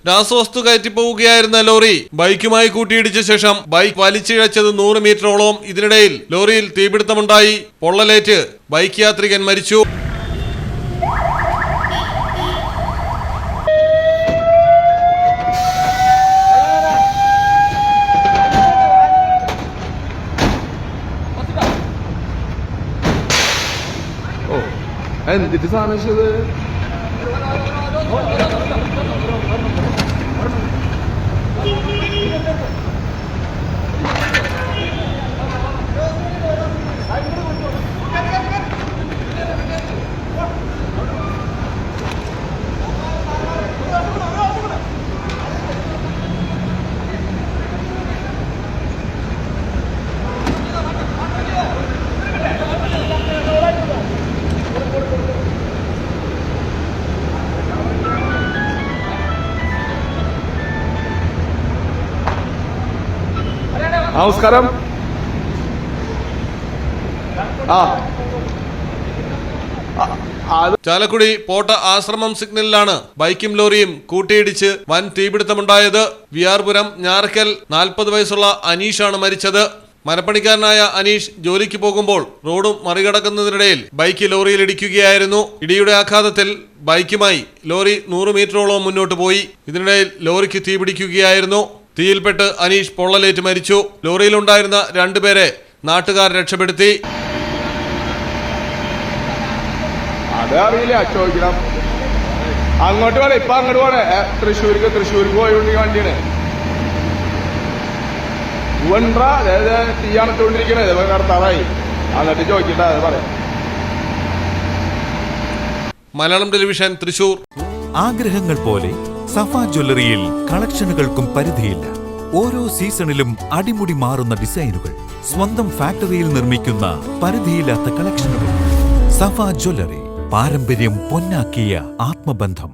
രാസവസ്തു കയറ്റി പോവുകയായിരുന്ന ലോറി ബൈക്കുമായി കൂട്ടിയിടിച്ച ശേഷം ബൈക്ക് വലിച്ചിഴച്ചത് 100 മീറ്ററോളം. ഇതിനിടയിൽ ലോറിയിൽ തീപിടുത്തമുണ്ടായി. പൊള്ളലേറ്റ് ബൈക്ക് യാത്രികൻ മരിച്ചു. എന്തിട്ട് സാധിച്ചത്? നമസ്കാരം. ചാലക്കുടി പോട്ട ആശ്രമം സിഗ്നലിലാണ് ബൈക്കും ലോറിയും കൂട്ടിയിടിച്ച് വൻ തീപിടുത്തമുണ്ടായത്. വിയാർപുരം ഞാറക്കൽ 40 വയസ്സുള്ള അനീഷാണ് മരിച്ചത്. മരപ്പണിക്കാരനായ അനീഷ് ജോലിക്ക് പോകുമ്പോൾ റോഡ് മറികടക്കുന്നതിനിടയിൽ ബൈക്ക് ലോറിയിൽ ഇടിക്കുകയായിരുന്നു. ഇടിയുടെ ആഘാതത്തിൽ ബൈക്കുമായി ലോറി 100 മീറ്ററോളം മുന്നോട്ട് പോയി. ഇതിനിടയിൽ ലോറിക്ക് തീപിടിക്കുകയായിരുന്നു. തീയിൽപ്പെട്ട് അനീഷ് പൊള്ളലേറ്റ് മരിച്ചു. ലോറിയിലുണ്ടായിരുന്ന 2 പേരെ നാട്ടുകാർ രക്ഷപ്പെടുത്തി. അതറിയില്ല, ചോദിക്കണം. അങ്ങോട്ട് പോണേ, ഇപ്പൊ അങ്ങോട്ട് പോണേ. തൃശ്ശൂർക്ക് പോയോണ്ട് വണ്ടിയാണ്. തീയാണിട്ടുകൊണ്ടിരിക്കണേ, കടത്താറായി. എന്നിട്ട് ചോദിക്കട്ടെ, അത് പറയാം. മലയാളം ടെലിവിഷൻ, തൃശൂർ. ആഗ്രഹങ്ങൾ പോലെ സഫ ജ്വല്ലറിയിൽ കളക്ഷനുകൾക്കും പരിധിയില്ല. ഓരോ സീസണിലും അടിമുടി മാറുന്ന ഡിസൈനുകൾ, സ്വന്തം ഫാക്ടറിയിൽ നിർമ്മിക്കുന്ന പരിധിയില്ലാത്ത കളക്ഷനുകൾ. സഫ ജ്വല്ലറി, പാരമ്പര്യം പൊന്നാക്കിയ ആത്മബന്ധം.